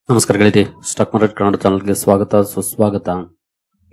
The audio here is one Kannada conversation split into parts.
ನಮಸ್ಕಾರ ಗೆಳೆಯರಿ, ಸ್ಟಾಕ್ ಮಾರ್ಕೆಟ್ ಕನ್ನಡ ಚಾನಲ್ಗೆ ಸ್ವಾಗತ ಸುಸ್ವಾಗತ.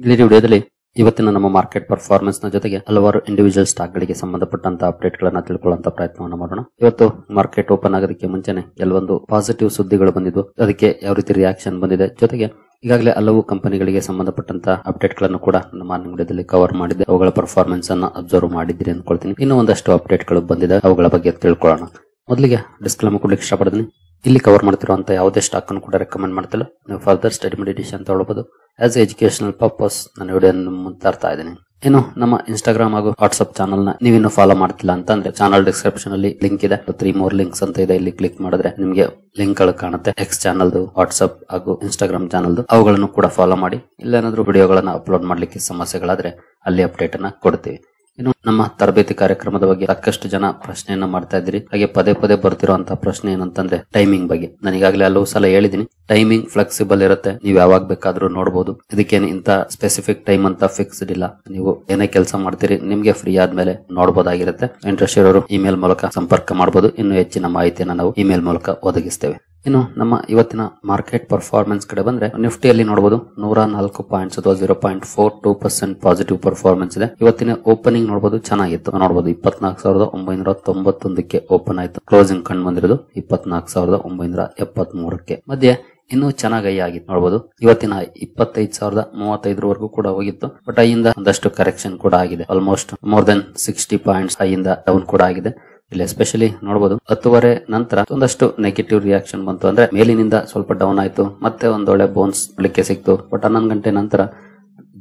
ಗೆಳೆಯರಿ, ವಿಡಿಯೋದಲ್ಲಿ ಇವತ್ತಿನ ನಮ್ಮ ಮಾರ್ಕೆಟ್ ಪರ್ಫಾರ್ಮೆನ್ಸ್ ನ ಜೊತೆಗೆ ಹಲವಾರು ಇಂಡಿವಿಜುವಲ್ ಸ್ಟಾಕ್ ಗಳಿಗೆ ಸಂಬಂಧಪಟ್ಟಂತ ಅಪ್ಡೇಟ್ ಗಳನ್ನ ತಿಳ್ಕೊಳ್ಳುವಂತ ಪ್ರಯತ್ನವನ್ನು ಮಾಡೋಣ. ಇವತ್ತು ಮಾರ್ಕೆಟ್ ಓಪನ್ ಆಗೋದಕ್ಕೆ ಮುಂಚೆನೆ ಕೆಲವೊಂದು ಪಾಸಿಟಿವ್ ಸುದ್ದಿಗಳು ಬಂದಿದ್ದು, ಅದಕ್ಕೆ ಯಾವ ರೀತಿ ರಿಯಾಕ್ಷನ್ ಬಂದಿದೆ, ಜೊತೆಗೆ ಈಗಾಗಲೇ ಹಲವು ಕಂಪನಿಗಳಿಗೆ ಸಂಬಂಧಪಟ್ಟಂತ ಅಪ್ಡೇಟ್ ಗಳನ್ನು ಕೂಡ ನಮ್ಮ ವಿಡಿಯೋದಲ್ಲಿ ಕವರ್ ಮಾಡಿದೆ. ಅವುಗಳ ಪರ್ಫಾರ್ಮೆನ್ಸ್ ಅನ್ನ ಅಬ್ಸರ್ವ್ ಮಾಡಿದ್ದೀರಿ ಅನ್ಕೊಳ್ತೀನಿ. ಇನ್ನು ಒಂದಷ್ಟು ಅಪ್ಡೇಟ್ ಗಳು ಬಂದಿದೆ, ಅವುಗಳ ಬಗ್ಗೆ ತಿಳ್ಕೊಳ್ಳೋಣ. ಮೊದಲಿಗೆ ಡಿಸ್ಕ್ಲೇಮರ್ ಕೊಡ್ಲಿಕ್ಕೆ ಇಷ್ಟಪಡ್ತೀನಿ. ಇಲ್ಲಿ ಕವರ್ ಮಾಡ್ತಿರುವಂತ ಯಾವುದೇ ಸ್ಟಾಕ್ ಅನ್ನು ಕೂಡ ರೆಕಮೆಂಡ್ ಮಾಡ್ತಿಲ್ಲ. ನೀವು ಫರ್ದರ್ ಸ್ಟಡಿ ಮೆಡಿಟೇಷನ್ ತಗೊಳ್ಳಬಹುದು. ಆಸ್ ಎಜುಕೇಶನಲ್ ಪರ್ಪಸ್ ನಾನು ವಿಡಿಯೋ ಮುಂತಾಡ್ತಾ ಇದ್ದೀನಿ. ಇನ್ನು ನಮ್ಮ ಇನ್ಸ್ಟಾಗ್ರಾಮ್ ಹಾಗೂ ವಾಟ್ಸ್ಆಪ್ ಚಾನಲ್ ನ ನೀವಿನ್ನು ಫಾಲೋ ಮಾಡ್ತಿಲ್ಲ ಅಂತಂದ್ರೆ ಚಾನಲ್ ಡಿಸ್ಕ್ರಿಪ್ಷನ್ ಅಲ್ಲಿ ಲಿಂಕ್ ಇದೆ. 3 more ಲಿಂಕ್ಸ್ ಅಂತ ಇದೆ. ಇಲ್ಲಿ ಕ್ಲಿಕ್ ಮಾಡಿದ್ರೆ ನಿಮಗೆ ಲಿಂಕ್ ಗಳು ಕಾಣುತ್ತೆ. ಎಕ್ಸ್ ಚಾನಲ್ದು, ವಾಟ್ಸ್ಆಪ್ ಹಾಗೂ ಇನ್ಸ್ಟಾಗ್ರಾಮ್ ಚಾನಲ್ದು, ಅವುಗಳನ್ನು ಕೂಡ ಫಾಲೋ ಮಾಡಿ. ಇಲ್ಲೇನಾದ್ರೂ ವಿಡಿಯೋಗಳನ್ನ ಅಪ್ಲೋಡ್ ಮಾಡ್ಲಿಕ್ಕೆ ಸಮಸ್ಯೆಗಳಾದ್ರೆ ಅಲ್ಲಿ ಅಪ್ಡೇಟ್ ಅನ್ನ ಕೊಡ್ತೀವಿ. ಇನ್ನು ನಮ್ಮ ತರಬೇತಿ ಕಾರ್ಯಕ್ರಮದ ಬಗ್ಗೆ ಸಾಕಷ್ಟು ಜನ ಪ್ರಶ್ನೆಯನ್ನ ಮಾಡ್ತಾ ಇದ್ರಿ. ಹಾಗೆ ಪದೇ ಪದೇ ಬರ್ತಿರುವಂತಹ ಪ್ರಶ್ನೆ ಏನಂತಂದ್ರೆ ಟೈಮಿಂಗ್ ಬಗ್ಗೆ. ನಾನು ಈಗಾಗಲೇ ಹಲವು ಸಲ ಹೇಳಿದೀನಿ, ಟೈಮಿಂಗ್ ಫ್ಲೆಕ್ಸಿಬಲ್ ಇರುತ್ತೆ, ನೀವು ಯಾವಾಗ ಬೇಕಾದ್ರೂ ನೋಡಬಹುದು. ಇದಕ್ಕೇನು ಇಂತ ಸ್ಪೆಸಿಫಿಕ್ ಟೈಮ್ ಅಂತ ಫಿಕ್ಸ್ಡ್ ಇಲ್ಲ. ನೀವು ಏನೇ ಕೆಲಸ ಮಾಡ್ತೀರಿ ನಿಮ್ಗೆ ಫ್ರೀ ಆದ್ಮೇಲೆ ನೋಡಬಹುದಾಗಿರುತ್ತೆ. ಇಂಟ್ರೆಸ್ಟ್ ಇರೋರು ಇಮೇಲ್ ಮೂಲಕ ಸಂಪರ್ಕ ಮಾಡಬಹುದು. ಇನ್ನು ಹೆಚ್ಚಿನ ಮಾಹಿತಿಯನ್ನು ನಾವು ಇಮೇಲ್ ಮೂಲಕ ಒದಗಿಸ್ತೇವೆ. ಇನ್ನು ನಮ್ಮ ಇವತ್ತಿನ ಮಾರ್ಕೆಟ್ ಪರ್ಫಾರ್ಮೆನ್ಸ್ ಕಡೆ ಬಂದ್ರೆ ನಿಫ್ಟಿಯಲ್ಲಿ ನೋಡಬಹುದು 104 ಪಾಯಿಂಟ್ಸ್ ಅಥವಾ 0.42% ಪಾಸಿಟಿವ್ ಪರ್ಫಾರ್ಮೆನ್ಸ್ ಇದೆ. ಇವತ್ತಿನ ಓಪನಿಂಗ್ ನೋಡಬಹುದು ಚೆನ್ನಾಗಿತ್ತು. ನೋಡಬಹುದು 24,991ಕ್ಕೆ ಓಪನ್ ಆಯ್ತು. ಕ್ಲೋಸಿಂಗ್ ಕಂಡು ಬಂದಿರೋದು 24,973ಕ್ಕೆ. ಮಧ್ಯೆ ಇನ್ನೂ ಚೆನ್ನಾಗಿ ಆಗಿತ್ತು ನೋಡಬಹುದು. ಇವತ್ತಿನ 25,035 ಕೂಡ ಹೋಗಿತ್ತು. ಬಟ್ ಐಯಿಂದ ಒಂದಷ್ಟು ಕರೆಕ್ಷನ್ ಕೂಡ ಆಗಿದೆ. ಆಲ್ಮೋಸ್ಟ್ ಮೋರ್ ದೆನ್ 60 ಪಾಯಿಂಟ್ಸ್ ಐಯಿಂದ ಡೌನ್ ಕೂಡ ಆಗಿದೆ. ಇಲ್ಲಿ ಎಸ್ಪೆಷಲಿ ನೋಡಬಹುದು 10:30 ನಂತರ ಒಂದಷ್ಟು ನೆಗೆಟಿವ್ ರಿಯಾಕ್ಷನ್ ಬಂತು. ಅಂದ್ರೆ ಮೇಲಿನಿಂದ ಸ್ವಲ್ಪ ಡೌನ್ ಆಯ್ತು, ಮತ್ತೆ ಒಂದೊಳ್ಳೆ ಬೋನ್ಸ್ ಮಾಡ್ಲಿಕ್ಕೆ ಸಿಕ್ತು. ಬಟ್ 11 ಗಂಟೆ ನಂತರ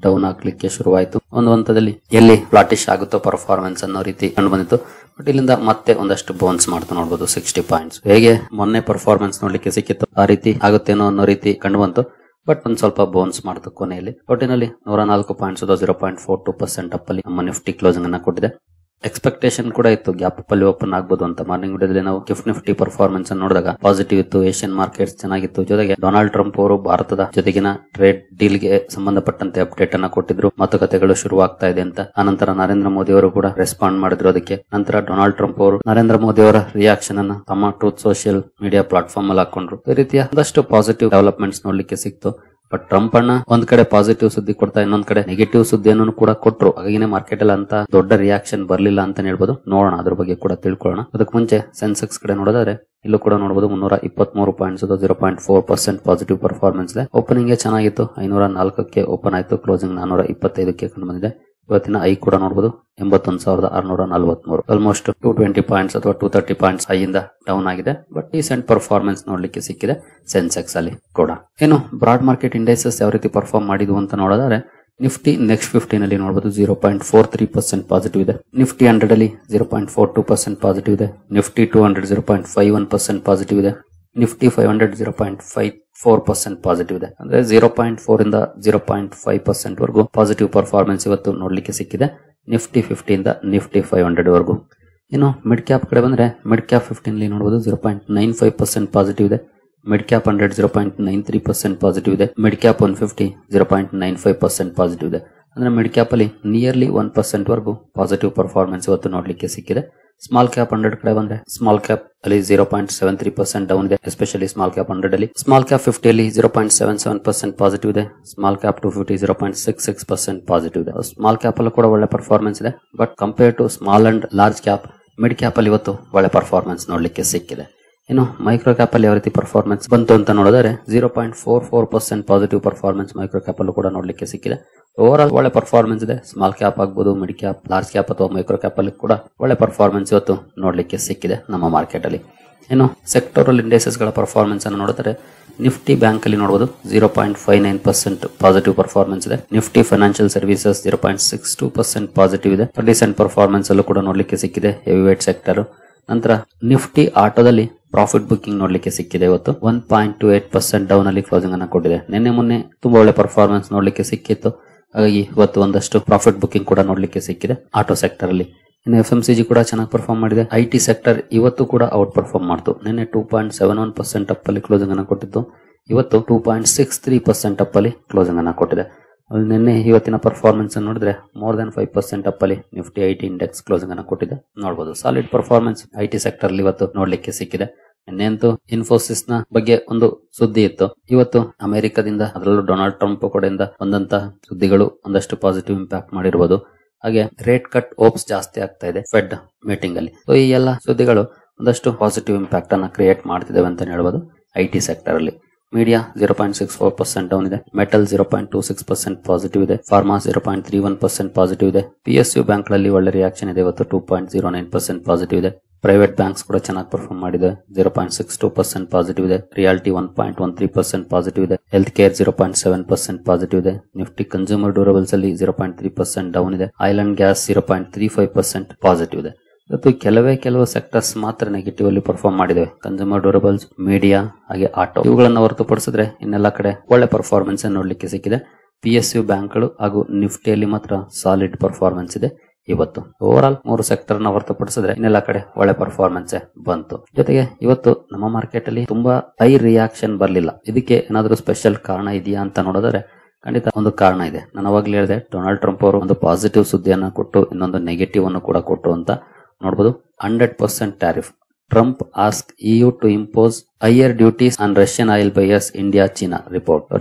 ಡೌನ್ ಆಗ್ಲಿಕ್ಕೆ ಶುರುವಾಯಿತು. ಒಂದು ಹಂತದಲ್ಲಿ ಎಲ್ಲಿ ಫ್ಲಾಟಿಶ್ ಆಗುತ್ತೋ ಪರ್ಫಾರ್ಮೆನ್ಸ್ ಅನ್ನೋ ರೀತಿ ಕಂಡು ಬಂದಿತ್ತು. ಬಟ್ ಇಲ್ಲಿಂದ ಮತ್ತೆ ಒಂದಷ್ಟು ಬೋನ್ಸ್ ಮಾಡ್ತು ನೋಡಬಹುದು 60 ಪಾಯಿಂಟ್ಸ್. ಹೇಗೆ ಮೊನ್ನೆ ಪರ್ಫಾರ್ಮೆನ್ಸ್ ನೋಡ್ಲಿಕ್ಕೆ ಸಿಕ್ಕಿತ್ತು ಆ ರೀತಿ ಆಗುತ್ತೇನೋ ಅನ್ನೋ ರೀತಿ ಕಂಡು ಬಂತು. ಬಟ್ ಒಂದ್ ಸ್ವಲ್ಪ ಬೋನ್ಸ್ ಮಾಡ್ತು ಕೊನೆಯಲ್ಲಿ. ಒಟ್ಟಿನಲ್ಲಿ 104 ಪಾಯಿಂಟ್ಸ್ 0.42% ಅಪ್ ಅಲ್ಲಿ ನಮ್ಮ ನಿಫ್ಟಿ ಕ್ಲೋಸಿಂಗ್ ಅನ್ನ ಕೊಟ್ಟಿದೆ. ಎಕ್ಸ್ಪೆಕ್ಟೇಷನ್ ಕೂಡ ಇತ್ತು ಗ್ಯಾಪ್ ಅಪ್ ಅಲ್ಲಿ ಓಪನ್ ಆಗ್ಬಹುದು ಅಂತ. ಮಾರ್ನಿಂಗ್ ವಿಡಿಯೋದಲ್ಲಿ ನಾವು ಗಿಫ್ಟ್ ನಿಫ್ಟಿ ಪರ್ಫಾರ್ಮೆನ್ಸ್ ಅನ್ನು ನೋಡಿದಾಗ ಪಾಸಿಟಿವ್ ಇತ್ತು. ಏಷ್ಯನ್ ಮಾರ್ಕೆಟ್ಸ್ ಚೆನ್ನಾಗಿತ್ತು. ಜೊತೆಗೆ ಡೊನಾಲ್ಡ್ ಟ್ರಂಪ್ ಅವರು ಭಾರತದ ಜೊತೆಗಿನ ಟ್ರೇಡ್ ಡೀಲ್ ಗೆ ಸಂಬಂಧಪಟ್ಟಂತೆ ಅಪ್ಡೇಟ್ ಅನ್ನ ಕೊಟ್ಟಿದ್ರು. ಮಾತುಕತೆಗಳು ಶುರುವಾಗ್ತಾ ಇದೆ ಅಂತ. ಆನಂತರ ನರೇಂದ್ರ ಮೋದಿ ಅವರು ಕೂಡ ರೆಸ್ಪಾಂಡ್ ಮಾಡಿದ್ರು ಅದಕ್ಕೆ. ನಂತರ ಡೊನಾಲ್ಡ್ ಟ್ರಂಪ್ ಅವರು ನರೇಂದ್ರ ಮೋದಿ ಅವರ ರಿಯಾಕ್ಷನ್ ಅನ್ನ ತಮ್ಮ ಟ್ರೂತ್ ಸೋಷಿಯಲ್ ಮೀಡಿಯಾ ಪ್ಲಾಟ್ಫಾರ್ಮ್ ಅಲ್ಲಿ ಹಾಕೊಂಡ್ರು. ಈ ರೀತಿಯ ಒಂದಷ್ಟು ಪಾಸಿಟಿವ್ ಡೆವಲಪ್ಮೆಂಟ್ಸ್ ನೋಡ್ಲಿಕ್ಕೆ ಸಿಕ್ತು. ಬಟ್ ಟ್ರಂಪ್ ಅಣ್ಣ ಒಂದ್ ಕಡೆ ಪಾಸಿಟಿವ್ ಸುದ್ದಿ ಕೊಡ್ತಾ ಇನ್ನೊಂದ್ ಕಡೆ ನೆಗೆಟಿವ್ ಸುದ್ದಿಯನ್ನು ಕೂಡ ಕೊಟ್ರು. ಹಾಗೇನೆ ಮಾರ್ಕೆಟ್ ಅಲ್ಲಿ ಅಂತ ದೊಡ್ಡ ರಿಯಾಕ್ಷನ್ ಬರ್ಲಿಲ್ಲ ಅಂತ ಹೇಳ್ಬೋದು. ನೋಡೋಣ, ಅದ್ರ ಬಗ್ಗೆ ಕೂಡ ತಿಳ್ಕೊಳ್ಳೋಣ. ಅದಕ್ಕೆ ಮುಂಚೆ ಸೆನ್ಸೆಕ್ಸ್ ಕಡೆ ನೋಡೋದಾದ್ರೆ ಇಲ್ಲೂ ಕೂಡ ನೋಡಬಹುದು 323 ಪಾಯಿಂಟ್ಸ್ 0.4% ಪಾಸಿಟಿವ್ ಪರ್ಫಾರ್ಮೆನ್ಸ್ ಇದೆ. ಓಪನಿಂಗ್ ಚೆನ್ನಾಗಿತ್ತು. 504ಕ್ಕೆ ಓಪನ್ ಆಯ್ತು. ಕ್ಲೋಸಿಂಗ್ 425ಕ್ಕೆ ಕಂಡು ಬಂದಿದೆ. ಇವತ್ತಿನ ಐ ಕೂಡ ನೋಡಬಹುದು 81,643. ಆಲ್ಮೋಸ್ಟ್ 220 ಪಾಯಿಂಟ್ಸ್ ಅಥವಾ 230 ಪಾಯಿಂಟ್ಸ್ ಐಯಿಂದ ಡೌನ್ ಆಗಿದೆ. ಬಟ್ ಡೀಸೆಂಟ್ ಪರ್ಫಾರ್ಮೆನ್ಸ್ ನೋಡ್ಲಿಕ್ಕೆ ಸಿಕ್ಕಿದೆ ಸೆನ್ಸೆಕ್ಸ್ ಅಲ್ಲಿ ಕೂಡ. ಏನು ಬ್ರಾಡ್ ಮಾರ್ಕೆಟ್ ಇಂಡೈಸಸ್ ಯಾವ ರೀತಿ ಪರ್ಫಾರ್ಮ್ ಮಾಡಿದ್ವು ಅಂತ ನೋಡೋದಾದ್ರೆ ನಿಫ್ಟಿ ನೆಕ್ಸ್ಟ್ 15 ನಲ್ಲಿ ನೋಡಬಹುದು 0.43% ಪಾಸಿಟಿವ್ ಇದೆ. ನಿಫ್ಟಿ 100 ಅಲ್ಲಿ 0.42% ಪಾಸಿಟಿವ್ ಇದೆ. ನಿಫ್ಟಿ 200 0.51% ಪಾಸಿಟಿವ್ ಇದೆ. ನಿಫ್ಟಿ 500 0.54% ಪಾಸಿಟಿವ್ ಇದೆ. ಅಂದ್ರೆ 0.4 ಇಂದ 0.5% ವರೆಗೂ ಪಾಸಿಟಿವ್ ಪರ್ಫಾರ್ಮೆನ್ಸ್ ಇವತ್ತು ನೋಡ್ಲಿಕ್ಕೆ ಸಿಕ್ಕಿದೆ ನಿಫ್ಟಿ 50 ಇಂದ ನಿಫ್ಟಿ 500 ವರೆಗೂ. ಇನ್ನು ಮಿಡ್ ಕ್ಯಾಪ್ ಕಡೆ ಬಂದ್ರೆ ಮಿಡ್ ಕ್ಯಾಪ್ 15 ನಲ್ಲಿ ನೋಡಬಹುದು 0.95% ಪಾಸಿಟಿವ್ ಇದೆ. ಮಿಡ್ ಕ್ಯಾಪ್ 100 0.93% ಪಾಸಿಟಿವ್ ಇದೆ. ಮಿಡ್ ಕ್ಯಾಪ್ 150 0.95% ಪಾಸಿಟಿವ್ ಇದೆ. ಅಂದ್ರೆ ಮಿಡ್ ಕ್ಯಾಪ್ ಅಲ್ಲಿ ನಿಯರ್ಲಿ 1% ವರೆಗೂ ಪಾಸಿಟಿವ್ ಪರ್ಫಾರ್ಮೆನ್ಸ್ ಇವತ್ತು ನೋಡ್ಲಿಕ್ಕೆ ಸಿಕ್ಕಿದೆ. ಸ್ಮಾಲ್ ಕ್ಯಾಪ್ 100 ಕಡೆ ಬಂದ್ರೆ ಸ್ಮಾಲ್ ಕ್ಯಾಪ್ ಅಲ್ಲಿ 0.73% ಡೌನ್ ಇದೆ. ಎಸ್ಪೆಷಲಿ ಸ್ಮಾಲ್ ಕ್ಯಾಪ್ 100 ಅಲ್ಲಿ. ಸ್ಮಾಲ್ ಕ್ಯಾಪ್ 50 ಅಲ್ಲಿ 0.77% ಪಾಸಿಟಿವ್ ಇದೆ. ಸ್ಮಾಲ್ ಕ್ಯಾಪ್ 250 0.66% ಪಾಸಿಟಿವ್ ಇದೆ. ಸ್ಮಾಲ್ ಕ್ಯಾಪ್ ಅಲ್ಲೂ ಕೂಡ ಒಳ್ಳೆ ಪರ್ಫಾರ್ಮೆನ್ಸ್ ಇದೆ. But compare to small and large cap mid cap ಅಲ್ಲಿ ಇವತ್ತು ಒಳ್ಳೆ ಪರ್ಫಾರ್ಮೆನ್ಸ್ ನೋಡ್ಲಿಕ್ಕೆ ಸಿಕ್ಕಿದೆ. ಇನ್ನು ಮೈಕ್ರೋ ಕ್ಯಾಪ್ ಅಲ್ಲಿ ಯಾವ ರೀತಿ ಪರ್ಫಾರ್ಮೆನ್ಸ್ ಬಂತು ಅಂತ ನೋಡಿದ್ರೆ 0.44% ಪಾಸಿಟಿವ್ ಪರ್ಫಾರ್ಮೆನ್ಸ್ ಮೈಕ್ರೋ ಕ್ಯಾಪ್ ಅಲ್ಲೂ ಕೂಡ ನೋಡ್ಲಿಕ್ಕೆ ಸಿಕ್ಕಿದೆ. ಓವರ್ ಆಲ್ ಒಳ್ಳೆ ಪರ್ಫಾರ್ಮೆನ್ಸ್ ಇದೆ. ಸ್ಮಾಲ್ ಕ್ಯಾಪ್ ಆಗ್ಬಹುದು, ಮಿಡ್ ಕ್ಯಾಪ್, ಲಾರ್ಜ್ ಕ್ಯಾಪ್ ಅಥವಾ ಮೈಕ್ರೋ ಕ್ಯಾಪ್ ಅಲ್ಲಿ ಕೂಡ ಒಳ್ಳೆ ಪರ್ಫಾರ್ಮೆನ್ಸ್ ಇವತ್ತು ನೋಡ್ಲಿಕ್ಕೆ ಸಿಕ್ಕಿದೆ ನಮ್ಮ ಮಾರ್ಕೆಟ್ ಅಲ್ಲಿ. ಇನ್ನು ಸೆಕ್ಟೋರಲ್ ಇಂಡೈಸಸ್ ಗಳ ಪರ್ಫಾರ್ಮೆನ್ಸ್ ಅನ್ನು ನೋಡಿದ್ರೆ ನಿಫ್ಟಿ ಬ್ಯಾಂಕ್ ಅಲ್ಲಿ ನೋಡಬಹುದು 0.59% ಪಾಸಿಟಿವ್ ಪರ್ಫಾರ್ಮೆನ್ಸ್ ಇದೆ. ನಿಫ್ಟಿ ಫೈನಾನ್ಷಿಯಲ್ ಸರ್ವಿಸಸ್ 0.62% ಪಾಸಿಟಿವ್ ಇದೆ. ಡಿಸೆಂಟ್ ಪರ್ಫಾರ್ಮೆನ್ಸ್ ಅಲ್ಲೂ ಕೂಡ ನೋಡ್ಲಿಕ್ಕೆ ಸಿಕ್ಕಿದೆ ಹೆವಿ ವೇಟ್ ಸೆಕ್ಟರ್. ನಂತರ ನಿಫ್ಟಿ ಆಟೋದಲ್ಲಿ ಪ್ರಾಫಿಟ್ ಬುಕಿಂಗ್ ನೋಡ್ಲಿಕ್ಕೆ ಸಿಕ್ಕಿದೆ. ಇವತ್ತು 1.28% ಡೌನ್ ಅಲ್ಲಿ ಕ್ಲೋಸಿಂಗ್ ಅನ್ನ ಕೊಟ್ಟಿದೆ. ನಿನ್ನೆ ಮೊನ್ನೆ ತುಂಬಾ ಒಳ್ಳೆ ಪರ್ಫಾರ್ಮೆನ್ಸ್ ನೋಡ್ಲಿಕ್ಕೆ ಸಿಕ್ಕಿತ್ತು. ಹಾಗಾಗಿ ಇವತ್ತು ಒಂದಷ್ಟು ಪ್ರಾಫಿಟ್ ಬುಕಿಂಗ್ ಕೂಡ ನೋಡ್ಲಿಕ್ಕೆ ಸಿಕ್ಕಿದೆ ಆಟೋ ಸೆಕ್ಟರ್ ಅಲ್ಲಿ. ಇನ್ನು FMCG ಕೂಡ ಚೆನ್ನಾಗಿ ಪರ್ಫಾರ್ಮ್ ಮಾಡಿದೆ. IT ಸೆಕ್ಟರ್ ಇವತ್ತು ಕೂಡ ಔಟ್ ಪರ್ಫಾರ್ಮ್ ಮಾಡ್ತು. ನಿನ್ನೆ 2.71% ಅಪ್ ಅಲ್ಲಿ ಕ್ಲೋಸಿಂಗ್ ಅನ್ನ ಕೊಟ್ಟಿತ್ತು. ಇವತ್ತು 2.63% ಅಪ್ ಅಲ್ಲಿ ಕ್ಲೋಸಿಂಗ್ ಅನ್ನ ಕೊಟ್ಟಿದೆ. ನಿನ್ನೆ ಇವತ್ತಿನ ಪರ್ಫಾರ್ಮೆನ್ಸ್ ಅನ್ನು ನೋಡಿದ್ರೆ ಮೋರ್ ದನ್ 5% ಅಪ್ ಅಲ್ಲಿ ನಿಫ್ಟಿ IT ಇಂಡೆಕ್ಸ್ ಕ್ಲೋಸಿಂಗ್ ಅನ್ನು ಕೊಟ್ಟಿದೆ. ನೋಡಬಹುದು ಸಾಲಿಡ್ ಪರ್ಫಾರ್ಮೆನ್ಸ್ IT ಸೆಕ್ಟರ್ ಅಲ್ಲಿ ಇವತ್ತು ನೋಡ್ಲಿಕ್ಕೆ ಸಿಕ್ಕಿದೆ. ಇನ್ನೆಂತೂ ಇನ್ಫೋಸಿಸ್ ನ ಬಗ್ಗೆ ಒಂದು ಸುದ್ದಿ ಇತ್ತು. ಇವತ್ತು ಅಮೆರಿಕದಿಂದ ಅದರಲ್ಲೂ ಡೊನಾಲ್ಡ್ ಟ್ರಂಪ್ ಕಡೆಯಿಂದ ಬಂದಂತಹ ಸುದ್ದಿಗಳು ಒಂದಷ್ಟು ಪಾಸಿಟಿವ್ ಇಂಪ್ಯಾಕ್ಟ್ ಮಾಡಿರಬಹುದು. ಹಾಗೆ ರೇಟ್ ಕಟ್ ಹೋಪ್ಸ್ ಜಾಸ್ತಿ ಆಗ್ತಾ ಇದೆ ಫೆಡ್ ಮೀಟಿಂಗ್ ಅಲ್ಲಿ. ಸೊ ಈ ಎಲ್ಲ ಸುದ್ದಿಗಳು ಒಂದಷ್ಟು ಪಾಸಿಟಿವ್ ಇಂಪ್ಯಾಕ್ಟ್ ಅನ್ನ ಕ್ರಿಯೇಟ್ ಮಾಡ್ತಿದ್ದೇವೆ ಅಂತ ಹೇಳ್ಬೋದು. ಐಟಿ ಸೆಕ್ಟರ್ ಅಲ್ಲಿ ಮೀಡಿಯಾ 0.64% ಡೌನ್ ಇದೆ, ಮೆಟಲ್ 0.26% ಪಾಸಿಟಿವ್ ಇದೆ, ಫಾರ್ಮಾ 0.31% ಪಾಸಿಟಿವ್ ಇದೆ. PSU ಬ್ಯಾಂಕ್ ಗಳಲ್ಲಿ ಒಳ್ಳೆ ರಿಯಾಕ್ಷನ್ ಇದೆ, ಇವತ್ತು 2.09% ಪಾಸಿಟಿವ್ ಇದೆ. ಪ್ರೈವೇಟ್ ಬ್ಯಾಂಕ್ಸ್ ಕೂಡ ಚೆನ್ನಾಗಿ ಪರ್ಫಾರ್ಮ್ ಮಾಡಿದೆ, 0.62% ಪಾಸಿಟಿವ್ ಇದೆ. ರಿಯಾಲಿಟಿ 1.13% ಪಾಸಿಟಿವ್ ಇದೆ. ಹೆಲ್ತ್ ಕೇರ್ 0.7% ಪಾಸಿಟಿವ್ ಇದೆ. ನಿಫ್ಟಿ ಕನ್ಸ್ಯೂಮರ್ ಡ್ಯೂರಬಲ್ಸ್ ಅಲ್ಲಿ 0.3% ಡೌನ್ ಇದೆ. ಆಯಿಲ್ ಅಂಡ್ ಗ್ಯಾಸ್ 0.35% ಪಾಸಿಟಿವ್ ಇದೆ. ಇವತ್ತು ಕೆಲವು ಸೆಕ್ಟರ್ಸ್ ಮಾತ್ರ ನೆಗೆಟಿವ್ ಅಲ್ಲಿ ಪರ್ಫಾರ್ಮ್ ಮಾಡಿದೆ. ಕನ್ಸ್ಯೂಮರ್ ಡ್ಯೂರಬಲ್ಸ್, ಮೀಡಿಯಾ ಹಾಗೆ ಆಟೋ ಇವುಗಳನ್ನು ಹೊರತುಪಡಿಸಿದ್ರೆ ಇನ್ನೆಲ್ಲ ಕಡೆ ಒಳ್ಳೆ ಪರ್ಫಾರ್ಮೆನ್ಸ್ ನೋಡ್ಲಿಕ್ಕೆ ಸಿಕ್ಕಿದೆ. PSU ಬ್ಯಾಂಕ್ಗಳು ಹಾಗೂ ನಿಫ್ಟಿಯಲ್ಲಿ ಮಾತ್ರ ಸಾಲಿಡ್ ಪರ್ಫಾರ್ಮೆನ್ಸ್ ಇದೆ. ಇವತ್ತು ಓವರ್ ಆಲ್ 3 ಸೆಕ್ಟರ್ ನ ಹೊರತುಪಡಿಸಿದ್ರೆ ಇನ್ನೆಲ್ಲ ಕಡೆ ಒಳ್ಳೆ ಪರ್ಫಾರ್ಮೆನ್ಸ್ ಬಂತು. ಜೊತೆಗೆ ಇವತ್ತು ನಮ್ಮ ಮಾರ್ಕೆಟ್ ಅಲ್ಲಿ ತುಂಬಾ ಹೈ ರಿಯಾಕ್ಷನ್ ಬರಲಿಲ್ಲ. ಇದಕ್ಕೆ ಏನಾದ್ರೂ ಸ್ಪೆಷಲ್ ಕಾರಣ ಇದೆಯಾ ಅಂತ ನೋಡಿದ್ರೆ ಖಂಡಿತ ಒಂದು ಕಾರಣ ಇದೆ. ನಾನು ಅವಾಗ್ಲೇ ಹೇಳಿದೆ, ಡೊನಾಲ್ಡ್ ಟ್ರಂಪ್ ಅವರು ಒಂದು ಪಾಸಿಟಿವ್ ಸುದ್ದಿಯನ್ನ ಕೊಟ್ಟು ಇನ್ನೊಂದು ನೆಗೆಟಿವ್ ಅನ್ನು ಕೂಡ ಕೊಟ್ಟು ಅಂತ ನೋಡಬಹುದು. 100% tariff. Trump ask EU to impose higher duties on Russian oil buyers India ಚೀನಾ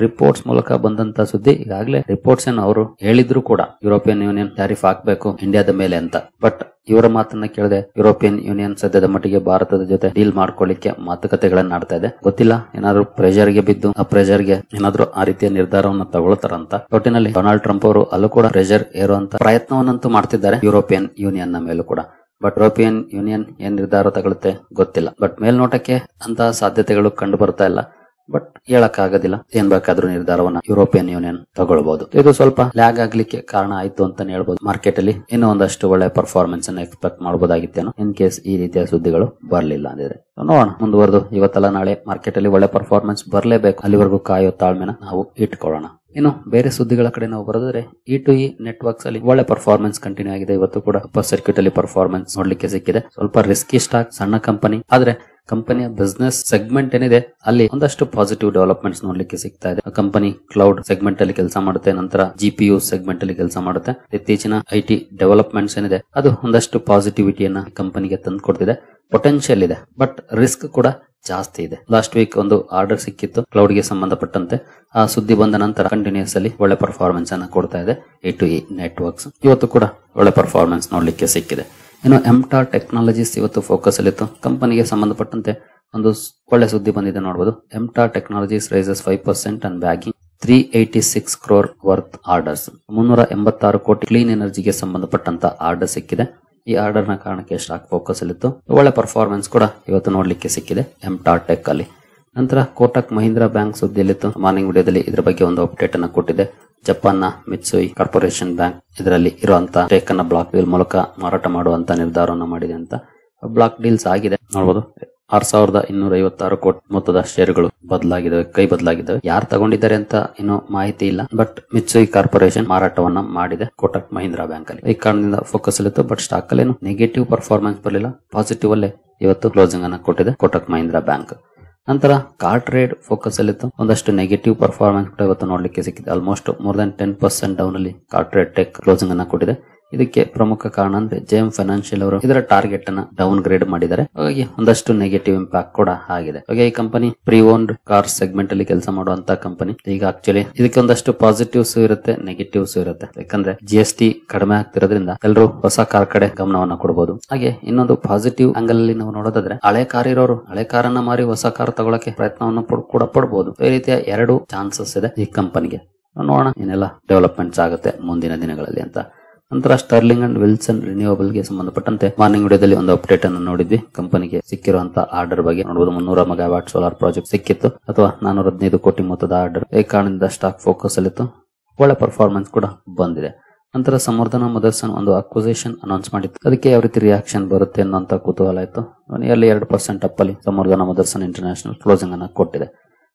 ರಿಪೋರ್ಟ್ಸ್ ಮೂಲಕ ಬಂದಂತ ಸುದ್ದಿ. ಈಗಾಗಲೇ ರಿಪೋರ್ಟ್ಸ್ ಅವರು ಹೇಳಿದ್ರು ಕೂಡ ಯುರೋಪಿಯನ್ ಯೂನಿಯನ್ ಟ್ಯಾರಿಫ್ ಹಾಕಬೇಕು ಇಂಡಿಯಾದ ಮೇಲೆ ಅಂತ. ಬಟ್ ಇವರ ಮಾತನ್ನ ಕೇಳದೆ ಯುರೋಪಿಯನ್ ಯೂನಿಯನ್ ಸದ್ಯದ ಮಟ್ಟಿಗೆ ಭಾರತದ ಜೊತೆ ಡೀಲ್ ಮಾಡ್ಕೊಳ್ಳಿಕ್ಕೆ ಮಾತುಕತೆಗಳನ್ನ ಆಡ್ತಾ ಇದೆ. ಗೊತ್ತಿಲ್ಲ, ಏನಾದ್ರು ಪ್ರೆಷರ್ಗೆ ಬಿದ್ದು ಆ ಪ್ರೆಷರ್ಗೆ ಏನಾದ್ರು ಆ ರೀತಿಯ ನಿರ್ಧಾರವನ್ನು ತಗೊಳ್ತಾರಂತ. ಒಟ್ಟಿನಲ್ಲಿ ಡೊನಾಲ್ಡ್ ಟ್ರಂಪ್ ಅವರು ಅಲ್ಲೂ ಕೂಡ ಪ್ರೆಷರ್ ಏರುವಂತ ಪ್ರಯತ್ನವನ್ನಂತೂ ಮಾಡ್ತಿದ್ದಾರೆ ಯುರೋಪಿಯನ್ ಯೂನಿಯನ್ ನ ಮೇಲೂ ಕೂಡ. ಬಟ್ ಯುರೋಪಿಯನ್ ಯೂನಿಯನ್ ಏನ್ ನಿರ್ಧಾರ ತಗೊಳುತ್ತೆ ಗೊತ್ತಿಲ್ಲ. ಬಟ್ ಮೇಲ್ನೋಟಕ್ಕೆ ಅಂತ ಸಾಧ್ಯತೆಗಳು ಕಂಡು ಬರ್ತಾ ಇಲ್ಲ. ಬಟ್ ಹೇಳಕ್ ಆಗೋದಿಲ್ಲ, ಏನ್ ಬೇಕಾದ್ರೂ ನಿರ್ಧಾರವನ್ನ ಯುರೋಪಿಯನ್ ಯೂನಿಯನ್ ತಗೊಳ್ಬಹುದು. ಇದು ಸ್ವಲ್ಪ ಲ್ಯಾಗ್ ಆಗ್ಲಿಕ್ಕೆ ಕಾರಣ ಆಯ್ತು ಅಂತಾನೆ ಹೇಳ್ಬೋದು. ಮಾರ್ಕೆಟ್ ಅಲ್ಲಿ ಇನ್ನೂ ಒಂದಷ್ಟು ಒಳ್ಳೆ ಪರ್ಫಾರ್ಮೆನ್ಸ್ ಅನ್ನ ಎಕ್ಸ್ಪೆಕ್ಟ್ ಮಾಡಬಹುದಾಗಿತ್ತೇನೋ ಇನ್ ಕೇಸ್ ಈ ರೀತಿಯ ಸುದ್ದಿಗಳು ಬರ್ಲಿಲ್ಲ ಅಂದ್ರೆ. ನೋಡೋಣ ಮುಂದುವರೆದು ಇವತ್ತಲ್ಲ ನಾಳೆ ಮಾರ್ಕೆಟ್ ಅಲ್ಲಿ ಒಳ್ಳೆ ಪರ್ಫಾರ್ಮೆನ್ಸ್ ಬರ್ಲೇಬೇಕು. ಅಲ್ಲಿವರೆಗೂ ಕಾಯೋ ತಾಳ್ಮೆನ ನಾವು ಇಟ್ಕೊಳ್ಳೋಣ. ಇನ್ನು ಬೇರೆ ಸುದ್ದಿಗಳ ಕಡೆ ನಾವು ಬರೋದ್ರೆ E2E ನೆಟ್ವರ್ಕ್ಸ್ ಅಲ್ಲಿ ಒಳ್ಳೆ ಪರ್ಫಾರ್ಮೆನ್ಸ್ ಕಂಟಿನ್ಯೂ ಆಗಿದೆ. ಇವತ್ತು ಕೂಡ ಅಪ್ಪರ್ ಸರ್ಕ್ಯೂಟ್ ಅಲ್ಲಿ ಪರ್ಫಾರ್ಮೆನ್ಸ್ ನೋಡ್ಲಿಕ್ಕೆ ಸಿಕ್ಕಿದೆ. ಸ್ವಲ್ಪ ರಿಸ್ಕಿ ಸ್ಟಾಕ್, ಸಣ್ಣ ಕಂಪನಿ, ಆದ್ರೆ ಕಂಪನಿಯ ಬಿಸ್ನೆಸ್ ಸೆಗ್ಮೆಂಟ್ ಏನಿದೆ ಅಲ್ಲಿ ಒಂದಷ್ಟು ಪಾಸಿಟಿವ್ ಡೆವಲಪ್ಮೆಂಟ್ಸ್ ನೋಡ್ಲಿಕ್ಕೆ ಸಿಗ್ತಾ ಇದೆ. ಕಂಪನಿ ಕ್ಲೌಡ್ ಸೆಗ್ಮೆಂಟ್ ಅಲ್ಲಿ ಕೆಲಸ ಮಾಡುತ್ತೆ, ನಂತರ GPU ಸೆಗ್ಮೆಂಟ್ ಅಲ್ಲಿ ಕೆಲಸ ಮಾಡುತ್ತೆ. ಇತ್ತೀಚಿನ IT ಡೆವಲಪ್ಮೆಂಟ್ಸ್ ಏನಿದೆ ಅದು ಒಂದಷ್ಟು ಪಾಸಿಟಿವಿಟಿಯನ್ನ ಕಂಪನಿಗೆ ತಂದು ಕೊಡ್ತಿದೆ. ಪೊಟೆನ್ಶಿಯಲ್ ಇದೆ, ಬಟ್ ರಿಸ್ಕ್ ಕೂಡ ಜಾಸ್ತಿ ಇದೆ. ಲಾಸ್ಟ್ ವೀಕ್ ಒಂದು ಆರ್ಡರ್ ಸಿಕ್ಕಿತ್ತು ಕ್ಲೌಡ್ ಗೆ ಸಂಬಂಧಪಟ್ಟಂತೆ. ಆ ಸುದ್ದಿ ಬಂದ ನಂತರ ಕಂಟಿನ್ಯೂಸ್ ಅಲ್ಲಿ ಒಳ್ಳೆ ಪರ್ಫಾರ್ಮೆನ್ಸ್ ಅನ್ನ ಕೊಡ್ತಾ ಇದೆ E2E ನೆಟ್ವರ್ಕ್ಸ್. ಇವತ್ತು ಕೂಡ ಒಳ್ಳೆ ಪರ್ಫಾರ್ಮೆನ್ಸ್ ನೋಡ್ಲಿಕ್ಕೆ ಸಿಕ್ಕಿದೆ. ಇನ್ನು MTAR ಟೆಕ್ನಾಲಜೀಸ್ ಇವತ್ತು ಫೋಕಸ್ ಅಲ್ಲಿತ್ತು. ಕಂಪನಿಗೆ ಸಂಬಂಧಪಟ್ಟಂತೆ ಒಂದು ಒಳ್ಳೆ ಸುದ್ದಿ ಬಂದಿದೆ ನೋಡಬಹುದು. MTAR technologies rises 5% and bagging 386 crore worth orders. 386 ಕೋಟಿ ಕ್ಲೀನ್ ಎನರ್ಜಿಗೆ ಸಂಬಂಧಪಟ್ಟಂತ ಆರ್ಡರ್ ಸಿಕ್ಕಿದೆ. ಈ ಆರ್ಡರ್ ನ ಕಾರಣಕ್ಕೆ ಸ್ಟಾಕ್ ಫೋಕಸ್ ಅಲ್ಲಿತ್ತು. ಒಳ್ಳೆ ಪರ್ಫಾರ್ಮೆನ್ಸ್ ಕೂಡ ಇವತ್ತು ನೋಡ್ಲಿಕ್ಕೆ ಸಿಕ್ಕಿದೆ MTAR ಟೆಕ್ ಅಲ್ಲಿ. ನಂತರ ಕೋಟಕ್ ಮಹೀಂದ್ರಾ ಬ್ಯಾಂಕ್ ಸುದ್ದಿಯಲ್ಲಿತ್ತು. ಮಾರ್ನಿಂಗ್ ವಿಡಿಯೋದಲ್ಲಿ ಇದರ ಬಗ್ಗೆ ಒಂದು ಅಪ್ಡೇಟ್ ಅನ್ನು ಕೊಟ್ಟಿದೆ. ಜಪಾನ್ ನ ಮಿತ್ಸುಯಿ ಕಾರ್ಪೊರೇಷನ್ ಬ್ಯಾಂಕ್ ಇದರಲ್ಲಿ ಇರುವಂತಹ ಸ್ಟೇಕ್ ಅನ್ನ ಬ್ಲಾಕ್ ಡೀಲ್ ಮೂಲಕ ಮಾರಾಟ ಮಾಡುವಂತ ನಿರ್ಧಾರವನ್ನು ಮಾಡಿದೆ ಅಂತ. ಬ್ಲಾಕ್ ಡೀಲ್ಸ್ ಆಗಿದೆ ನೋಡಬಹುದು. 6256 ಕೋಟಿ ಮೊತ್ತದ ಷೇರುಗಳು ಕೈ ಬದಲಾಗಿದ್ದಾವೆ. ಯಾರು ತಗೊಂಡಿದ್ದಾರೆ ಅಂತ ಇನ್ನೂ ಮಾಹಿತಿ ಇಲ್ಲ. ಬಟ್ ಮಿತ್ಸುಯಿ ಕಾರ್ಪೊರೇಷನ್ ಮಾರಾಟವನ್ನ ಮಾಡಿದೆ ಕೋಟಕ್ ಮಹೀಂದ್ರಾ ಬ್ಯಾಂಕ್ ಅಲ್ಲಿ. ಈ ಕಾರಣದಿಂದ ಫೋಕಸ್ ಅಲ್ಲಿತ್ತು. ಬಟ್ ಸ್ಟಾಕ್ ಅಲ್ಲಿ ನೆಗೆಟಿವ್ ಪರ್ಫಾರ್ಮೆನ್ಸ್ ಬರಲಿಲ್ಲ, ಪಾಸಿಟಿವ್ ಅಲ್ಲೇ ಇವತ್ತು ಕ್ಲೋಸಿಂಗ್ ಅನ್ನ ಕೊಟ್ಟಿದೆ ಕೋಟಕ್ ಮಹೀಂದ್ರಾ ಬ್ಯಾಂಕ್. ನಂತರ ಕಾರ್ ಟ್ರೇಡ್ ಫೋಕಸ್ ಅಲ್ಲಿತ್ತು. ಒಂದಷ್ಟು ನೆಗೆಟಿವ್ ಪರ್ಫಾರ್ಮೆನ್ಸ್ ಕೂಡ ಇವತ್ತು ನೋಡ್ಲಿಕ್ಕೆ ಸಿಕ್ಕಿದೆ. ಆಲ್ಮೋಸ್ಟ್ ಮೋರ್ ದನ್ 10% ಡೌನ್ ಅಲ್ಲಿ ಕಾರ್ ಟ್ರೇಡ್ ಟೆಕ್ ಕ್ಲೋಸಿಂಗ್ ಅನ್ನ ಕೊಟ್ಟಿದೆ. ಇದಕ್ಕೆ ಪ್ರಮುಖ ಕಾರಣ ಅಂದ್ರೆ JM ಫೈನಾನ್ಷಿಯಲ್ ಅವರು ಇದರ ಟಾರ್ಗೆಟ್ ಅನ್ನ ಡೌನ್ ಗ್ರೇಡ್ ಮಾಡಿದ್ದಾರೆ. ಹಾಗಾಗಿ ಒಂದಷ್ಟು ನೆಗೆಟಿವ್ ಇಂಪ್ಯಾಕ್ಟ್ ಕೂಡ ಆಗಿದೆ. ಹಾಗೆ ಈ company pre owned car segment ಅಲ್ಲಿ ಕೆಲಸ ಮಾಡುವಂತ ಕಂಪನಿ. ಈಗ ಆಕ್ಚುಲಿ ಇದಕ್ಕೆ ಒಂದಷ್ಟು ಪಾಸಿಟಿವ್ಸ್ ಇರುತ್ತೆ, ನೆಗೆಟಿವ್ಸ್ ಇರುತ್ತೆ. ಯಾಕಂದ್ರೆ GST ಕಡಿಮೆ ಆಗ್ತಿರೋದ್ರಿಂದ ಎಲ್ಲರೂ ಹೊಸ ಕಾರ್ ಕಡೆ ಗಮನವನ್ನ ಕೊಡಬಹುದು. ಹಾಗೆ ಇನ್ನೊಂದು ಪಾಸಿಟಿವ್ ಆಂಗಲ್ ಅಲ್ಲಿ ನಾವು ನೋಡೋದಾದ್ರೆ ಹಳೆ ಕಾರ್ ಇರೋರು ಹಳೆ ಕಾರನ್ನ ಮಾರಿ ಹೊಸ ಕಾರ್ ತಗೊಳಕ್ಕೆ ಪ್ರಯತ್ನವನ್ನು ಕೂಡ ಪಡಬಹುದು. ಈ ರೀತಿಯ 2 ಚಾನ್ಸಸ್ ಇದೆ ಈ ಕಂಪನಿಗೆ. ನೋಡೋಣ ಏನೆಲ್ಲ ಡೆವಲಪ್ಮೆಂಟ್ಸ್ ಆಗುತ್ತೆ ಮುಂದಿನ ದಿನಗಳಲ್ಲಿ ಅಂತ. ನಂತರ ಸ್ಟರ್ಲಿಂಗ್ ಅಂಡ್ ವಿಲ್ಸನ್ ರಿನ್ಯೂವಬಲ್ ಗೆ ಸಂಬಂಧಪಟ್ಟಂತೆ ಮಾರ್ನಿಂಗ್ ವಿಡಿಯೋದಲ್ಲಿ ಒಂದು ಅಪ್ಡೇಟ್ ಅನ್ನು ನೋಡಿದ್ವಿ. ಕಂಪನಿಗೆ ಸಿಕ್ಕಿರುವಂತಹ ಆರ್ಡರ್ ಬಗ್ಗೆ ನೋಡಬಹುದು. 300 ಮೆಗಾವ್ಯಾಟ್ ಸೋಲಾರ್ ಪ್ರಾಜೆಕ್ಟ್ ಸಿಕ್ಕಿತ್ತು, ಅಥವಾ 415 ಕೋಟಿ ಮೊತ್ತದ ಆರ್ಡರ್. ಈ ಕಾರಣದಿಂದ ಸ್ಟಾಕ್ ಫೋಕಸ್ ಅಲ್ಲಿತ್ತು. ಒಳ್ಳೆ ಪರ್ಫಾರ್ಮೆನ್ಸ್ ಕೂಡ ಬಂದಿದೆ. ನಂತರ ಸಂವರ್ಧನ ಮದರ್ಸನ್ ಒಂದು ಅಕ್ವಿಸಿಷನ್ ಅನೌನ್ಸ್ ಮಾಡಿತ್ತು. ಅದಕ್ಕೆ ಯಾವ ರೀತಿ ರಿಯಾಕ್ಷನ್ ಬರುತ್ತೆ ಅನ್ನೋಂತ ಕುತೂಹಲ ಇತ್ತು. ನಿಯರ್ಲಿ 2% ಅಪ್ ಅಲ್ಲಿ ಸಂವರ್ಧನ ಮದರ್ಸನ್ ಇಂಟರ್ನ್ಯಾಷನಲ್ ಕ್ಲೋಸಿಂಗ್ ಅನ್ನ ಕೊಟ್ಟಿದೆ.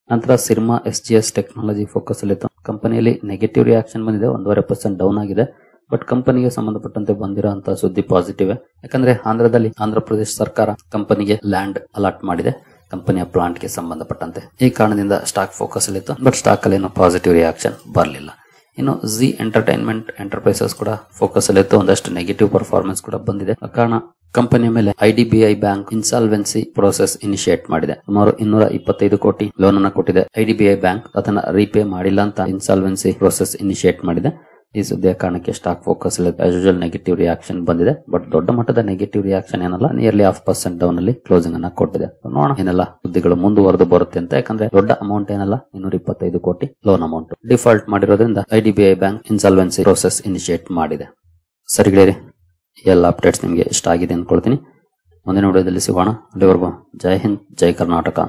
ನಂತರ ಸಿರ್ಮಾ SGS ಟೆಕ್ನಾಲಜಿ ಫೋಕಸ್ ಅಲ್ಲಿತ್ತು. ಕಂಪನಿಯಲ್ಲಿ ನೆಗೆಟಿವ್ ರಿಯಾಕ್ಷನ್ ಬಂದಿದೆ, 1.5% ಡೌನ್ ಆಗಿದೆ. ಬಟ್ ಕಂಪನಿಗೆ ಸಂಬಂಧಪಟ್ಟಂತೆ ಬಂದಿರುವಂತಹ ಸುದ್ದಿ ಪಾಸಿಟಿವ್. ಯಾಕಂದ್ರೆ ಆಂಧ್ರ ಪ್ರದೇಶ ಸರ್ಕಾರ ಕಂಪನಿಗೆ ಲ್ಯಾಂಡ್ ಅಲಾಟ್ ಮಾಡಿದೆ ಕಂಪನಿಯ ಪ್ಲಾಂಟ್ ಗೆ ಸಂಬಂಧಪಟ್ಟಂತೆ. ಈ ಕಾರಣದಿಂದ ಸ್ಟಾಕ್ ಫೋಕಸ್ ಅಲ್ಲಿತ್ತು. ಬಟ್ ಸ್ಟಾಕ್ ಅಲ್ಲಿ ಏನು ಪಾಸಿಟಿವ್ ರಿಯಾಕ್ಷನ್ ಬರಲಿಲ್ಲ. ಇನ್ನು ಜಿ ಎಂಟರ್ಟೈನ್ಮೆಂಟ್ ಎಂಟರ್ಪ್ರೈಸಸ್ ಕೂಡ ಫೋಕಸ್ ಅಲ್ಲಿತ್ತು. ಒಂದಷ್ಟು ನೆಗೆಟಿವ್ ಪರ್ಫಾರ್ಮೆನ್ಸ್ ಕೂಡ ಬಂದಿದೆ. ಕಾರಣ ಕಂಪನಿಯ ಮೇಲೆ IDBI bank insolvency process initiate ಮಾಡಿದೆ. ಸುಮಾರು 225 ಕೋಟಿ ಲೋನ್ ಅನ್ನು ಕೊಟ್ಟಿದೆ. IDBI ಬ್ಯಾಂಕ್ ಅದನ್ನ ರೀಪೇ ಮಾಡಿಲ್ಲ ಅಂತ ಇನ್ಸಾಲ್ವೆನ್ಸಿ ಪ್ರೋಸೆಸ್ ಇನಿಷಿಯೇಟ್ ಮಾಡಿದೆ. ಈ ಸುದ್ದಿಯ ಕಾರಣಕ್ಕೆ stock focus usual negative reaction ಬಂದಿದೆ. ಬಟ್ ದೊಡ್ಡ ಮಟ್ಟದ ನೆಗೆಟಿವ್ ರಿಯಾಕ್ಷನ್ ಏನಲ್ಲ, ನಿಯರ್ಲಿ 0.5% ಡೌನ್ ಅಲ್ಲಿ ಕ್ಲೋಸಿಂಗ್ ಅನ್ನ ಕೊಟ್ಟಿದೆ. ನೋಡೋಣ ಏನೆಲ್ಲ ಸುದ್ದಿಗಳು ಮುಂದುವರೆದು ಬರುತ್ತೆ ಅಂತ. ಯಾಕಂದ್ರೆ ದೊಡ್ಡ ಅಮೌಂಟ್ ಏನಲ್ಲ, 225 ಕೋಟಿ ಲೋನ್ ಅಮೌಂಟ್ ಡಿಫಾಲ್ಟ್ ಮಾಡಿರೋದ್ರಿಂದ IDBI bank insolvency process initiate ಮಾಡಿದೆ. ಸರಿಗಳೇ, ಎಲ್ಲ ಅಪ್ಡೇಟ್ಸ್ ನಿಮಗೆ ಇಷ್ಟ ಆಗಿದೆ ಅಂದ್ಕೊಳ್ತೀನಿ. ಮುಂದಿನ ವಿಡಿಯೋದಲ್ಲಿ ಸಿಗೋಣ. ಅಲ್ಲಿವರೆಗೂ ಜೈ ಹಿಂದ್, ಜೈ ಕರ್ನಾಟಕ.